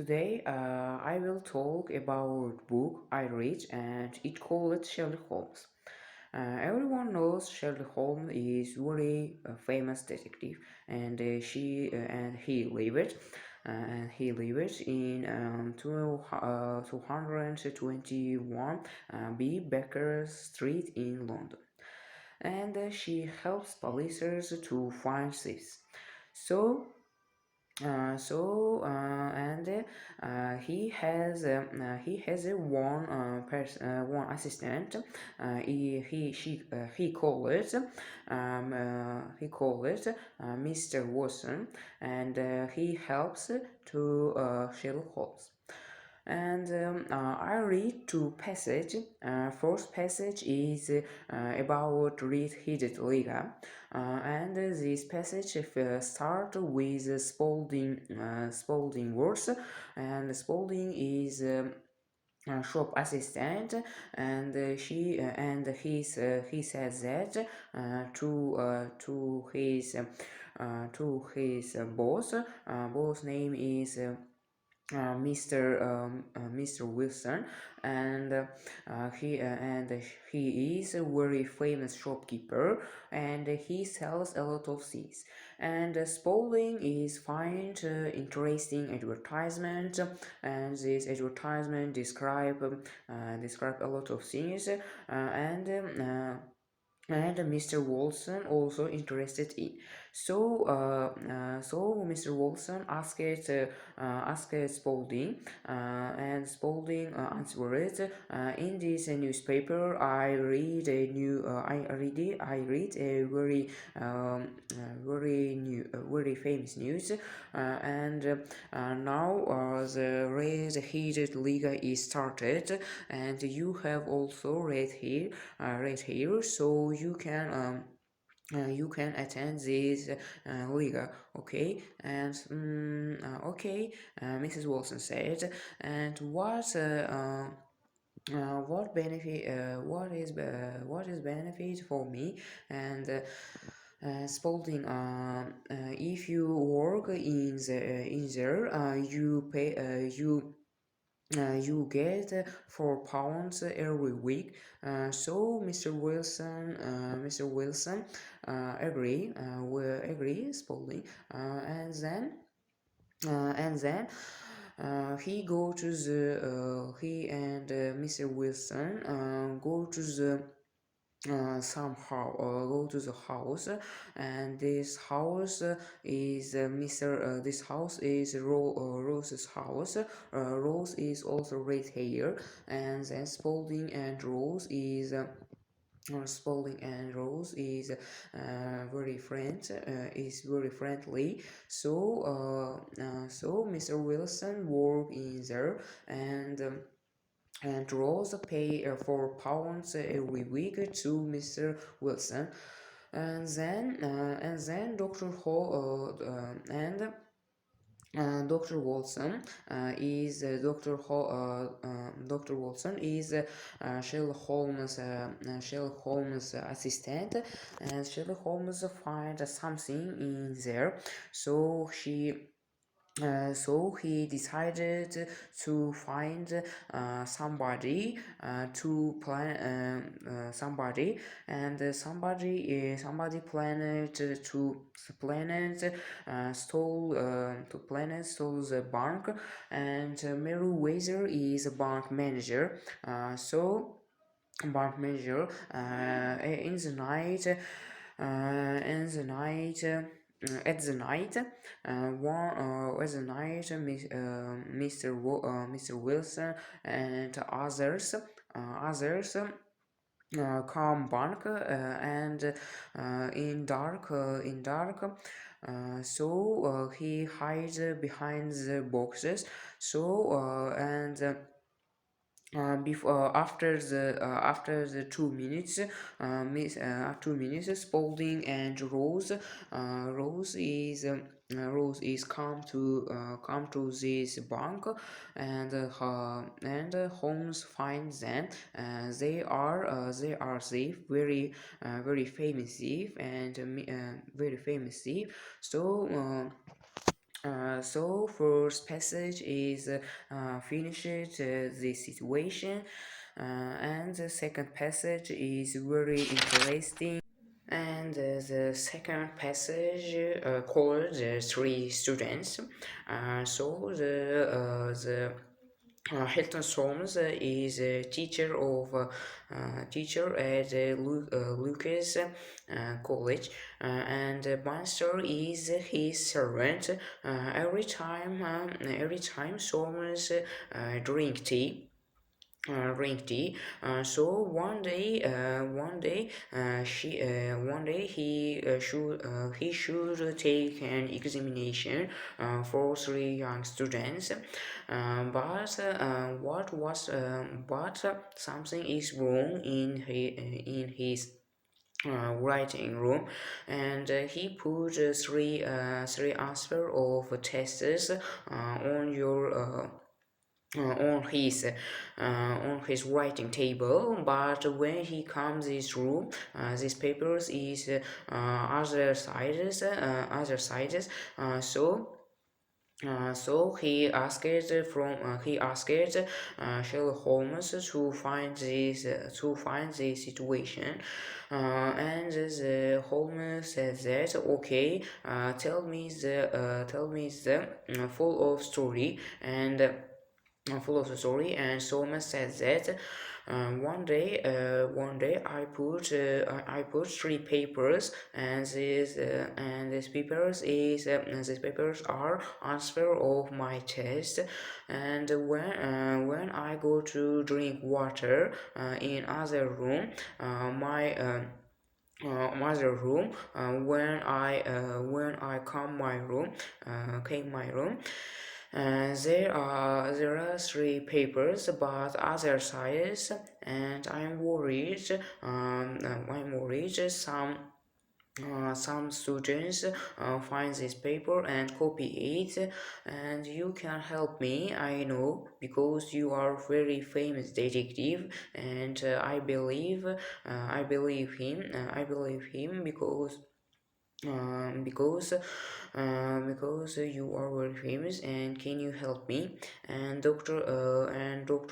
Today I will talk about book I read and it called Sherlock Holmes. Everyone knows Sherlock Holmes is very famous detective, and he lived in 221 B. Baker Street in London, and she helps police to find thieves. So he has a one assistant. He called it Mr. Watson, and he helps to Sherlock Holmes. And I read two passages. First passage is about Reed Hidden Liga, and this passage start with Spaulding words, and Spaulding is shop assistant, and he says that to his boss. Boss name is Mr. Wilson, and he is a very famous shopkeeper, and he sells a lot of things. And Spaulding is find interesting advertisement, and this advertisement describe a lot of things, and Mr. Wilson also interested in. So Mr. Wilson asked Spaulding, and Spaulding answered, in this newspaper I read a very famous news, and now the Red Heated Liga is started, and you have also read here, so you can attend this liga, okay? And Mrs. Wilson said, and what benefit? What is benefit for me? And Spaulding, if you work in there, you get £4 every week. So Mr. Wilson will agree Spaulding, and then he go to the he and Mr. Wilson go to the somehow go to the house, and this house is this house is Rose's house. Rose is also red hair, and then Spaulding and Rose is very friendly. So Mr. Wilson work in there, and Rose pay £4 every week to Mr. Wilson, and then Dr. Watson is Dr. Watson is Sherlock Holmes assistant, and Sherlock Holmes find something in there, so he decided to find somebody to plan somebody, and somebody planned to planet stole the bank, and Meriwether is a bank manager. So bank manager in the night at the night, Mr. Wilson and others come back, and in dark, he hides behind the boxes. After the 2 minutes, 2 minutes, Spaulding and Rose is come to this bank, and Holmes finds them. They are thief, very famous thief, and very famous thief. So So first passage is finish the situation, and the second passage is very interesting. And the second passage called the three students. So the Hilton Solms is a teacher at Lucas College, and Bannister is his servant. Every time Solms drink tea. Drink tea. So one day he should take an examination for three young students. But something is wrong in his writing room, and he put three answer of tests on his writing table. But when he comes his room, these papers is other sides. So he asked Sherlock Holmes to find this situation, and the Holmes said that okay, tell me the full of story and Solomon said that one day I put three papers, and these papers are answer of my test. And when I go to drink water in other room, my mother room, when I came my room, there are three papers but other sides, and I'm worried some students find this paper and copy it, and you can help me, I know, because you are very famous detective, and I believe him because you are very famous, and can you help me? And Dr.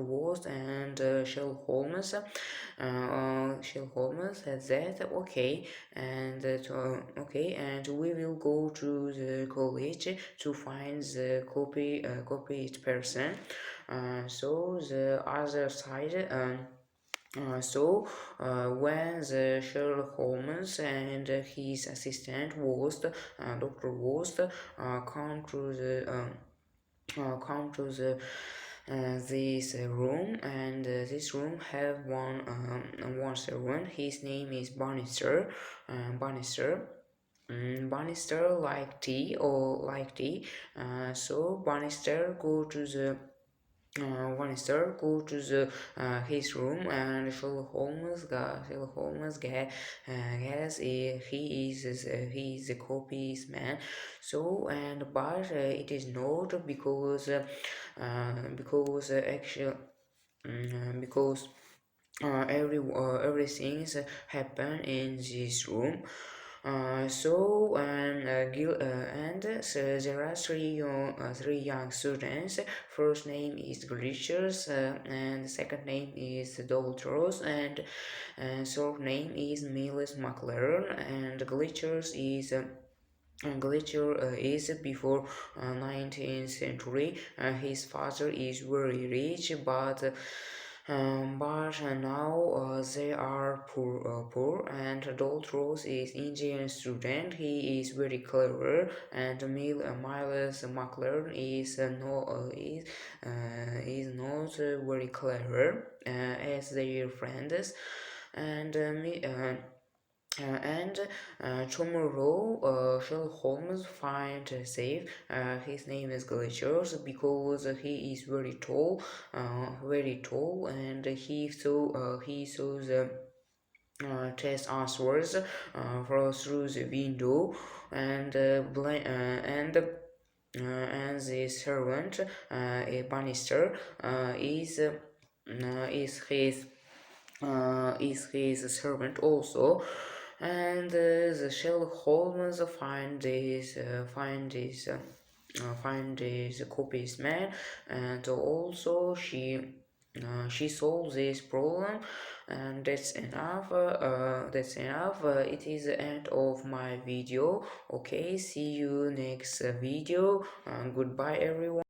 Wost and Sherlock Holmes said that okay, and we will go to the college to find the copied person. So the other side. When the Sherlock Holmes and his assistant Dr. Wost, come to this room, and this room have one servant. His name is Bannister. Bannister. Bannister like tea. So Bannister go to the his room, and Sherlock Holmes guess he is a copies man. So and but it is not because actually because everything happen in this room. There are three young students. First name is Glitchers, and second name is Doltros, and third name is Miles McLaren. And Glitcher is before 19th century. His father is very rich, but now they are poor, and Doltros is Indian student. He is very clever, and Miles McLaren is not very clever as their friends, and tomorrow, Sherlock Holmes find safe. His name is Glaciers because he is very tall, and he saw the test answers through the window, and the servant, a Bannister, is his servant also, and the Sherlock Holmes find this find this copies man, and also she solves this problem, and that's enough. That's enough. It is the end of my video. Okay, see you next video. Goodbye everyone.